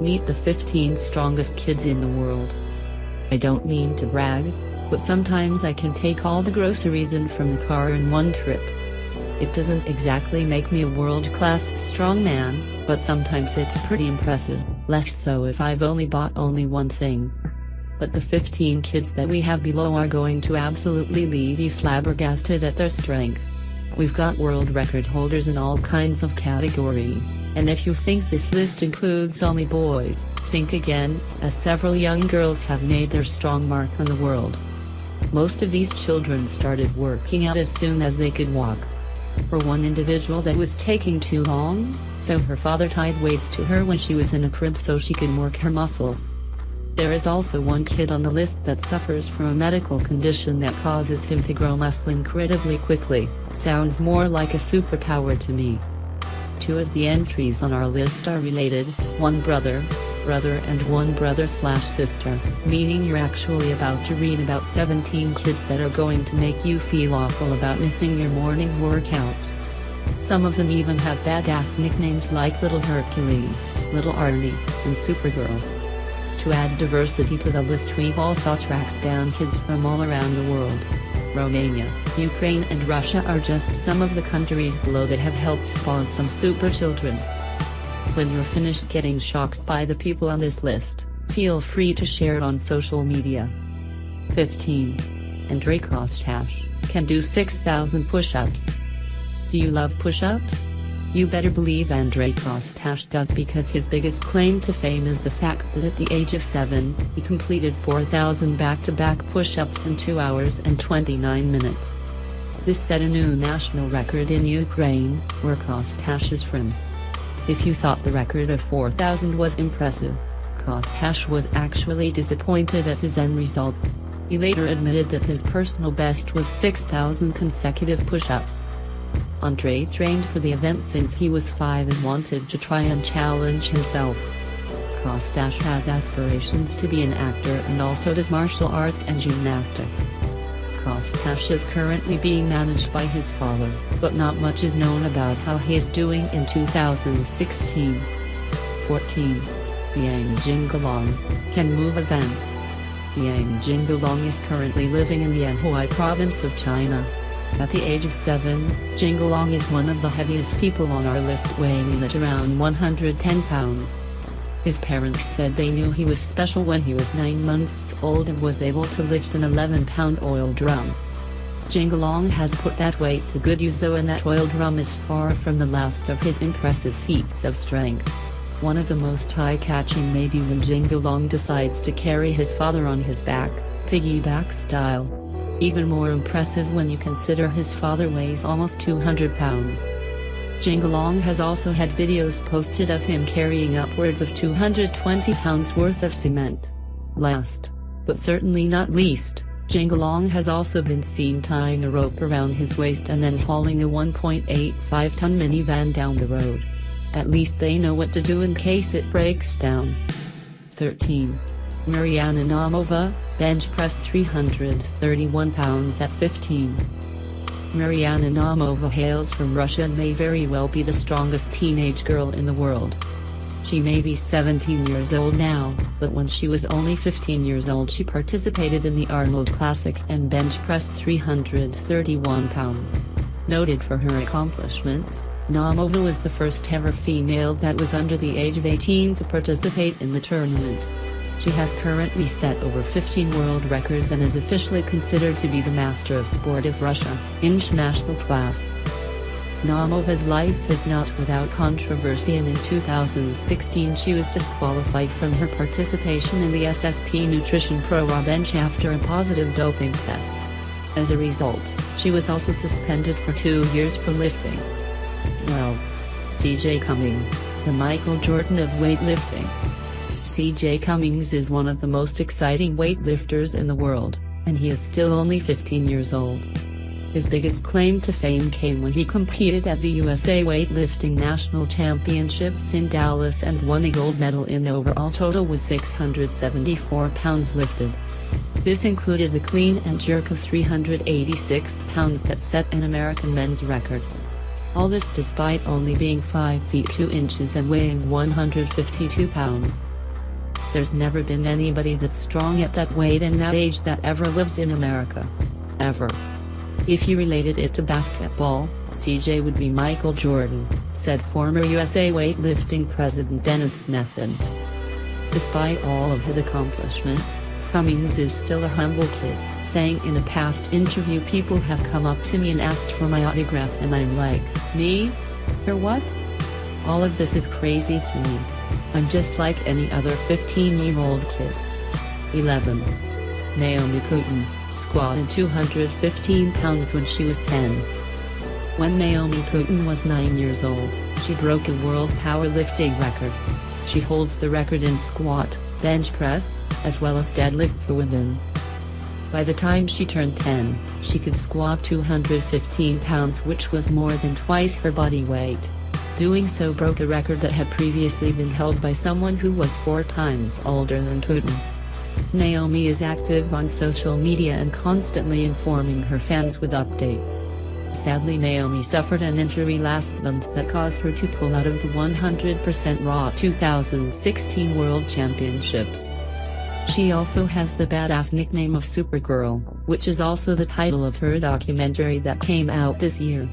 Meet the 15 strongest kids in the world. I don't mean to brag, but sometimes I can take all the groceries in from the car in one trip. It doesn't exactly make me a world-class strongman, but sometimes it's pretty impressive, less so if I've only bought one thing. But the 15 kids that we have below are going to absolutely leave you flabbergasted at their strength. We've got world record holders in all kinds of categories, and if you think this list includes only boys, think again, as several young girls have made their strong mark on the world. Most of these children started working out as soon as they could walk. For one individual, that was taking too long, so her father tied weights to her when she was in a crib so she could work her muscles. There is also one kid on the list that suffers from a medical condition that causes him to grow muscle incredibly quickly. Sounds more like a superpower to me. Two of the entries on our list are related, one brother and one brother/sister, meaning you're actually about to read about 17 kids that are going to make you feel awful about missing your morning workout. Some of them even have badass nicknames like Little Hercules, Little Arnie, and Supergirl. To add diversity to the list, we've also tracked down kids from all around the world. Romania, Ukraine and Russia are just some of the countries below that have helped spawn some super children. When you're finished getting shocked by the people on this list, feel free to share it on social media. 15. Andrei Kostash can do 6,000 push-ups. Do you love push-ups? You better believe Andrei Kostash does, because his biggest claim to fame is the fact that at the age of 7, he completed 4,000 back-to-back push-ups in 2 hours and 29 minutes. This set a new national record in Ukraine, where Kostash is from. If you thought the record of 4,000 was impressive, Kostash was actually disappointed at his end result. He later admitted that his personal best was 6,000 consecutive push-ups. Andrei trained for the event since he was 5 and wanted to try and challenge himself. Kostash has aspirations to be an actor and also does martial arts and gymnastics. Kostash is currently being managed by his father, but not much is known about how he is doing in 2016. 14. Yang Jingalong can move a van. Yang Jingalong is currently living in the Anhui province of China. At the age of 7, Jingalong is one of the heaviest people on our list, weighing in at around 110 pounds. His parents said they knew he was special when he was 9 months old and was able to lift an 11-pound oil drum. Jingalong has put that weight to good use though, and that oil drum is far from the last of his impressive feats of strength. One of the most eye-catching may be when Jingalong decides to carry his father on his back, piggyback style. Even more impressive when you consider his father weighs almost 200 pounds. Jingalong has also had videos posted of him carrying upwards of 220 pounds worth of cement. Last, but certainly not least, Jingalong has also been seen tying a rope around his waist and then hauling a 1.85-ton minivan down the road. At least they know what to do in case it breaks down. 13. Mariana Naumova, bench press 331 pounds at 15. Mariana Naumova hails from Russia and may very well be the strongest teenage girl in the world. She may be 17 years old now, but when she was only 15 years old she participated in the Arnold Classic and bench pressed 331 pounds. Noted for her accomplishments, Naumova was the first ever female that was under the age of 18 to participate in the tournament. She has currently set over 15 world records and is officially considered to be the master of sport of Russia, international class. Naumova's life is not without controversy, and in 2016 she was disqualified from her participation in the SSP Nutrition Pro Raw bench after a positive doping test. As a result, she was also suspended for 2 years from lifting. Well, CJ Cummings, the Michael Jordan of weightlifting. CJ Cummings is one of the most exciting weightlifters in the world, and he is still only 15 years old. His biggest claim to fame came when he competed at the USA Weightlifting National Championships in Dallas and won a gold medal in overall total with 674 pounds lifted. This included the clean and jerk of 386 pounds that set an American men's record. All this despite only being 5 feet 2 inches and weighing 152 pounds. There's never been anybody that's strong at that weight and that age that ever lived in America. Ever. If you related it to basketball, CJ would be Michael Jordan, said former USA weightlifting president Dennis Snethen. Despite all of his accomplishments, Cummings is still a humble kid, saying in a past interview, people have come up to me and asked for my autograph and I'm like, me? For what? All of this is crazy to me. I'm just like any other 15-year-old kid. 11. Naomi Putin squatted 215 pounds when she was 10. When Naomi Putin was 9 years old, she broke a world powerlifting record. She holds the record in squat, bench press, as well as deadlift for women. By the time she turned 10, she could squat 215 pounds, which was more than twice her body weight. Doing so broke a record that had previously been held by someone who was 4 times older than Putin. Naomi is active on social media and constantly informing her fans with updates. Sadly, Naomi suffered an injury last month that caused her to pull out of the 100% Raw 2016 World Championships. She also has the badass nickname of Supergirl, which is also the title of her documentary that came out this year.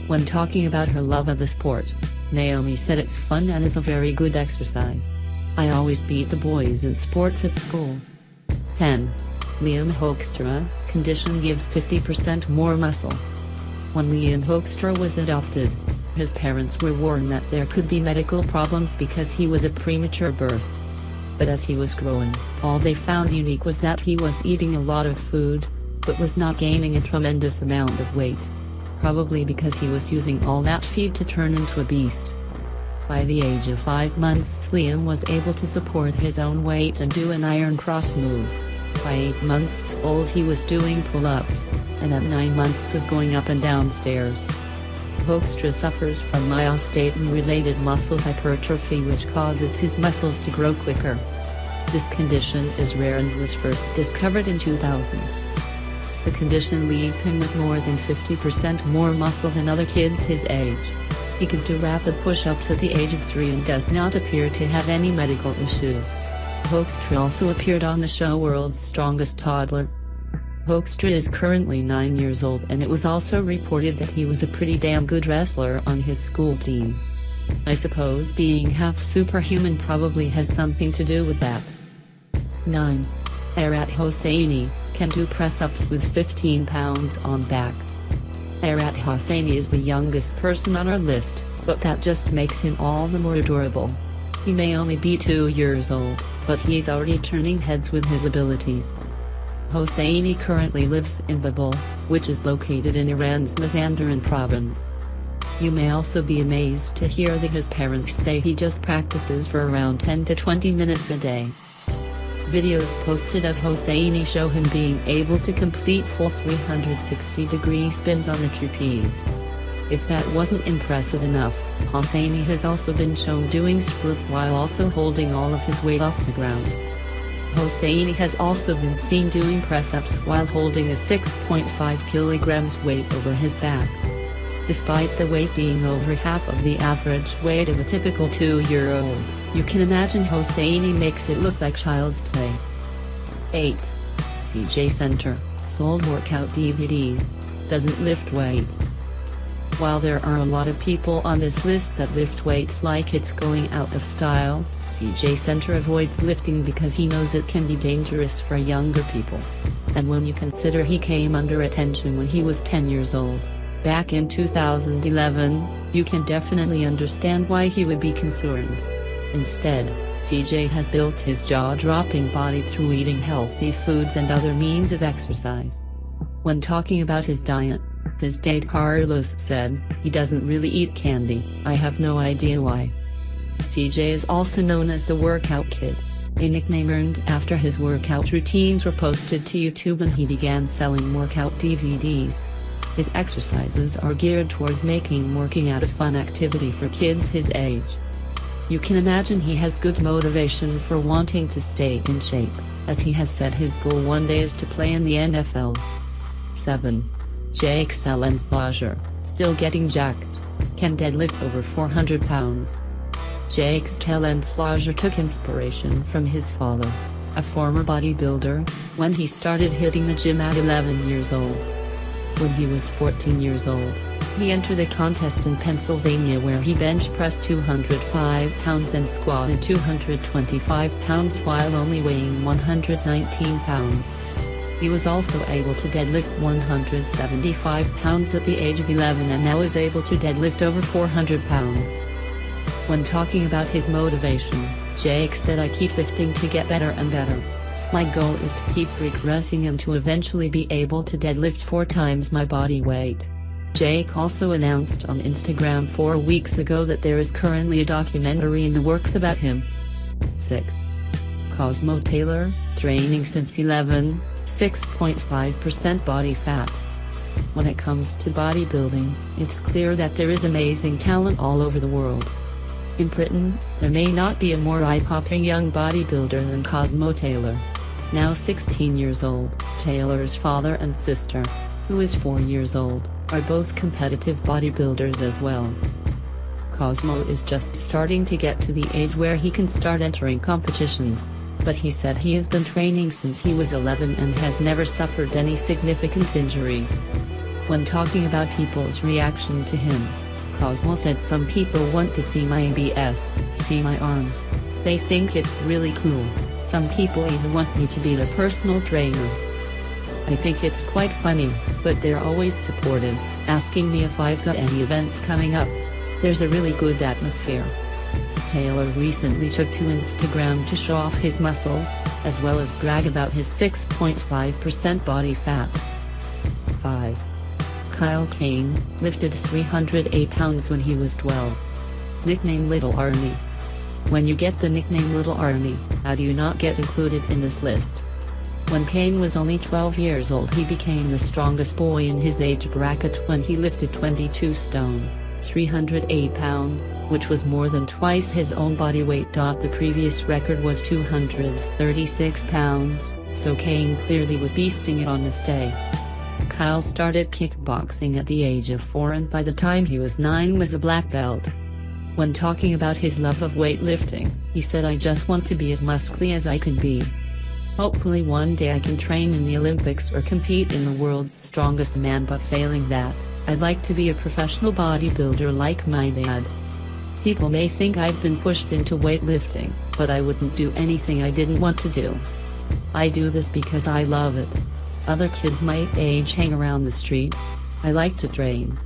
When talking about her love of the sport, Naomi said it's fun and is a very good exercise. I always beat the boys in sports at school. 10. Liam Hoekstra, condition gives 50% more muscle. When Liam Hoekstra was adopted, his parents were warned that there could be medical problems because he was a premature birth. But as he was growing, all they found unique was that he was eating a lot of food, but was not gaining a tremendous amount of weight. Probably because he was using all that feed to turn into a beast. By the age of 5 months, Liam was able to support his own weight and do an iron cross move. By 8 months old he was doing pull-ups, and at 9 months was going up and down stairs. Hoekstra suffers from myostatin-related muscle hypertrophy, which causes his muscles to grow quicker. This condition is rare and was first discovered in 2000. The condition leaves him with more than 50% more muscle than other kids his age. He can do rapid push-ups at the age of 3 and does not appear to have any medical issues. Hoekstra also appeared on the show World's Strongest Toddler. Hoekstra is currently 9 years old, and it was also reported that he was a pretty damn good wrestler on his school team. I suppose being half superhuman probably has something to do with that. 9. Arat Hosseini can do press-ups with 15 pounds on back. Arat Hosseini is the youngest person on our list, but that just makes him all the more adorable. He may only be 2 years old, but he's already turning heads with his abilities. Hosseini currently lives in Babol, which is located in Iran's Mazandaran province. You may also be amazed to hear that his parents say he just practices for around 10 to 20 minutes a day. Videos posted of Hosseini show him being able to complete full 360-degree spins on the trapeze. If that wasn't impressive enough, Hosseini has also been shown doing splits while also holding all of his weight off the ground. Hosseini has also been seen doing press-ups while holding a 6.5 kilograms weight over his back. Despite the weight being over half of the average weight of a typical 2-year-old, you can imagine Hosseini makes it look like child's play. 8. CJ Center, sold workout DVDs, doesn't lift weights. While there are a lot of people on this list that lift weights like it's going out of style, CJ Center avoids lifting because he knows it can be dangerous for younger people. And when you consider he came under attention when he was 10 years old, back in 2011, you can definitely understand why he would be concerned. Instead, CJ has built his jaw-dropping body through eating healthy foods and other means of exercise. When talking about his diet, his dad Carlos said, "He doesn't really eat candy, I have no idea why." CJ is also known as the Workout Kid, a nickname earned after his workout routines were posted to YouTube and he began selling workout DVDs. His exercises are geared towards making working out a fun activity for kids his age. You can imagine he has good motivation for wanting to stay in shape, as he has said his goal one day is to play in the NFL. 7. Jake Selensbacher, still getting jacked, can deadlift over 400 pounds. Jake's talent took inspiration from his father, a former bodybuilder, when he started hitting the gym at 11 years old. When he was 14 years old, he entered a contest in Pennsylvania where he bench pressed 205 pounds and squatted 225 pounds while only weighing 119 pounds. He was also able to deadlift 175 pounds at the age of 11 and now is able to deadlift over 400 pounds. When talking about his motivation, Jake said, "I keep lifting to get better and better. My goal is to keep progressing and to eventually be able to deadlift 4 times my body weight." Jake also announced on Instagram 4 weeks ago that there is currently a documentary in the works about him. 6. Cosmo Taylor, training since 11, 6.5% body fat. When it comes to bodybuilding, it's clear that there is amazing talent all over the world. In Britain, there may not be a more eye-popping young bodybuilder than Cosmo Taylor. Now 16 years old, Taylor's father and sister, who is 4 years old, are both competitive bodybuilders as well. Cosmo is just starting to get to the age where he can start entering competitions, but he said he has been training since he was 11 and has never suffered any significant injuries. When talking about people's reaction to him, Cosmo said, "Some people want to see my abs, see my arms. They think it's really cool. Some people even want me to be their personal trainer. I think it's quite funny, but they're always supportive, asking me if I've got any events coming up. There's a really good atmosphere." Taylor recently took to Instagram to show off his muscles, as well as brag about his 6.5% body fat. 5. Kyle Kane lifted 308 pounds when he was 12. Nickname Little Army. When you get the nickname Little Army, how do you not get included in this list? When Kane was only 12 years old, he became the strongest boy in his age bracket when he lifted 22 stones, 308 pounds, which was more than twice his own body weight. The previous record was 236 pounds, so Kane clearly was beasting it on this day. Kyle started kickboxing at the age of 4 and by the time he was 9 was a black belt. When talking about his love of weightlifting, he said, "I just want to be as muscly as I can be. Hopefully one day I can train in the Olympics or compete in the world's strongest man, but failing that, I'd like to be a professional bodybuilder like my dad." People may think I've been pushed into weightlifting, but I wouldn't do anything I didn't want to do. I do this because I love it. Other kids my age hang around the streets. I like to train.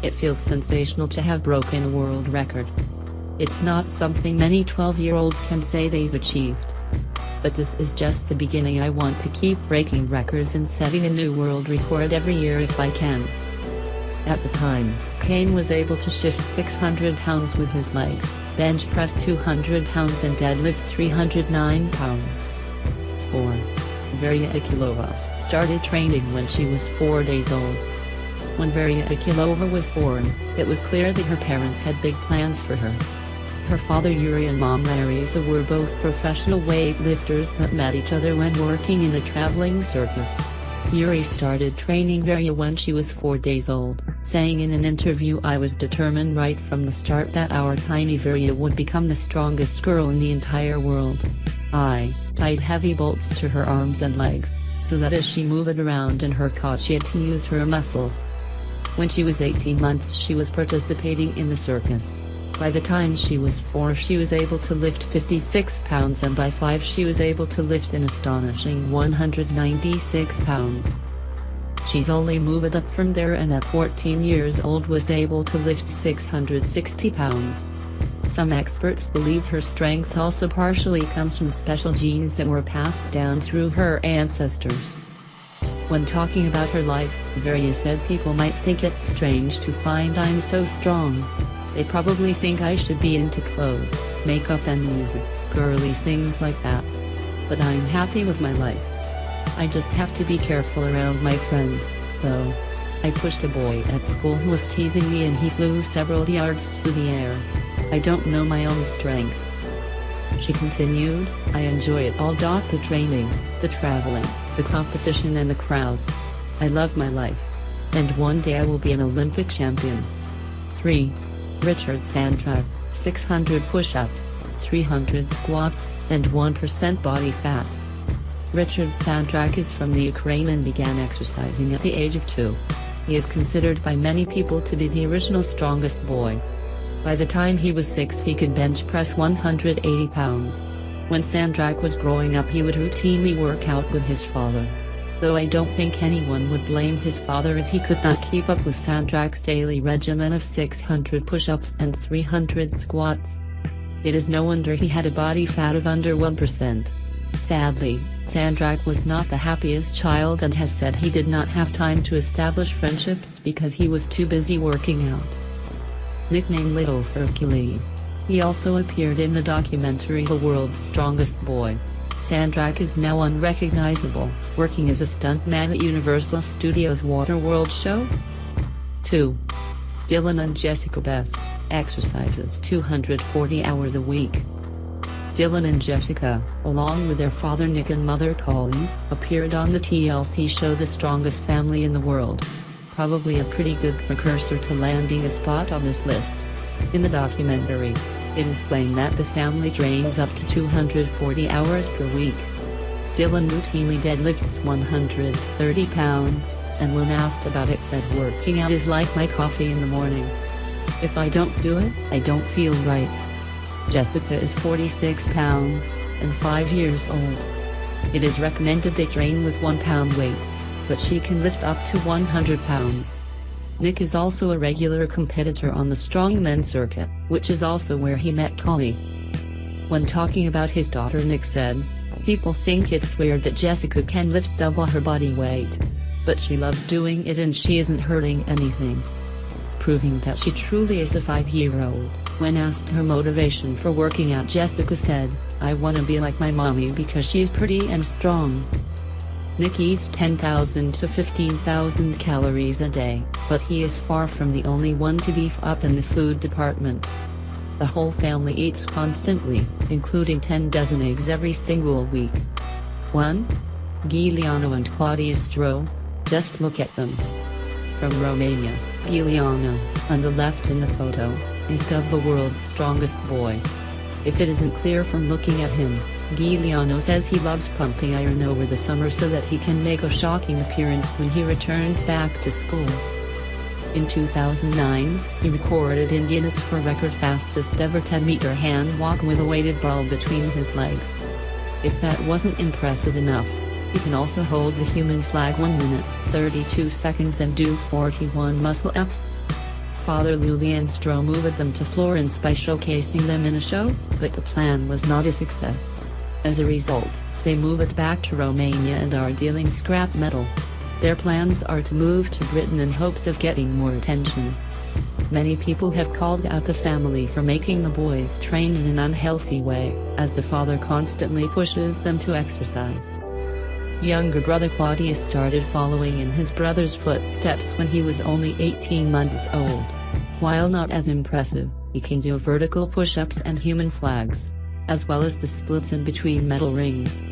It feels sensational to have broken a world record. It's not something many 12-year-olds can say they've achieved. But this is just the beginning. I want to keep breaking records and setting a new world record every year if I can. At the time, Kane was able to shift 600 pounds with his legs, bench press 200 pounds and deadlift 309 pounds. 4. Veria Akilova started training when she was 4 days old. When Veria Akilova was born, it was clear that her parents had big plans for her. Her father Yuri and mom Larisa were both professional weightlifters that met each other when working in a traveling circus. Yuri started training Veria when she was 4 days old, saying in an interview, "I was determined right from the start that our tiny Veria would become the strongest girl in the entire world. I tied heavy bolts to her arms and legs, so that as she moved around in her cot she had to use her muscles." When she was 18 months she was participating in the circus. By the time she was 4 she was able to lift 56 pounds and by 5 she was able to lift an astonishing 196 pounds. She's only moved up from there and at 14 years old was able to lift 660 pounds. Some experts believe her strength also partially comes from special genes that were passed down through her ancestors. When talking about her life, Veria said, "People might think it's strange to find I'm so strong. They probably think I should be into clothes, makeup and music, girly things like that. But I'm happy with my life. I just have to be careful around my friends, though. I pushed a boy at school who was teasing me and he flew several yards through the air. I don't know my own strength." She continued, "I enjoy it all. The training, the traveling, the competition and the crowds. I love my life. And one day I will be an Olympic champion." 3. Richard Sandtrack 600 push-ups, 300 squats, and 1% body fat. Richard Sandrak is from the Ukraine and began exercising at the age of 2. He is considered by many people to be the original strongest boy. By the time he was 6, he could bench press 180 pounds. When Sandrak was growing up, he would routinely work out with his father. Though I don't think anyone would blame his father if he could not keep up with Sandrak's daily regimen of 600 push-ups and 300 squats. It is no wonder he had a body fat of under 1%. Sadly, Sandrak was not the happiest child and has said he did not have time to establish friendships because he was too busy working out. Nicknamed Little Hercules, he also appeared in the documentary The World's Strongest Boy. Sandrak is now unrecognizable, working as a stuntman at Universal Studios' Waterworld show. 2. Dylan and Jessica Best, exercises 240 hours a week. Dylan and Jessica, along with their father Nick and mother Colleen, appeared on the TLC show The Strongest Family in the World. Probably a pretty good precursor to landing a spot on this list. In the documentary, it is claimed that the family trains up to 240 hours per week. Dylan routinely deadlifts 130 pounds, and when asked about it said working out is like my coffee in the morning. If I don't do it, I don't feel right. Jessica is 46 pounds, and 5 years old. It is recommended they train with 1-pound weights, but she can lift up to 100 pounds. Nick is also a regular competitor on the strongman circuit, which is also where he met Colleen. When talking about his daughter, Nick said, "People think it's weird that Jessica can lift double her body weight. But she loves doing it and she isn't hurting anything." Proving that she truly is a 5-year-old. When asked her motivation for working out, Jessica said, "I want to be like my mommy because she's pretty and strong." Nick eats 10,000 to 15,000 calories a day, but he is far from the only one to beef up in the food department. The whole family eats constantly, including 10 dozen eggs every single week. 1. Giuliano and Claudia Stro. Just look at them. From Romania, Giuliano, on the left in the photo, is dubbed the world's strongest boy. If it isn't clear from looking at him, Giuliano says he loves pumping iron over the summer so that he can make a shocking appearance when he returns back to school. In 2009, he recorded in Guinness for record fastest ever 10-meter hand walk with a weighted ball between his legs. If that wasn't impressive enough, he can also hold the human flag 1 minute, 32 seconds and do 41 muscle-ups. Father Lulian Stro moved them to Florence by showcasing them in a show, but the plan was not a success. As a result, they moved back to Romania and are dealing scrap metal. Their plans are to move to Britain in hopes of getting more attention. Many people have called out the family for making the boys train in an unhealthy way, as the father constantly pushes them to exercise. Younger brother Claudius started following in his brother's footsteps when he was only 18 months old. While not as impressive, he can do vertical push-ups and human flags, as well as the splits in between metal rings.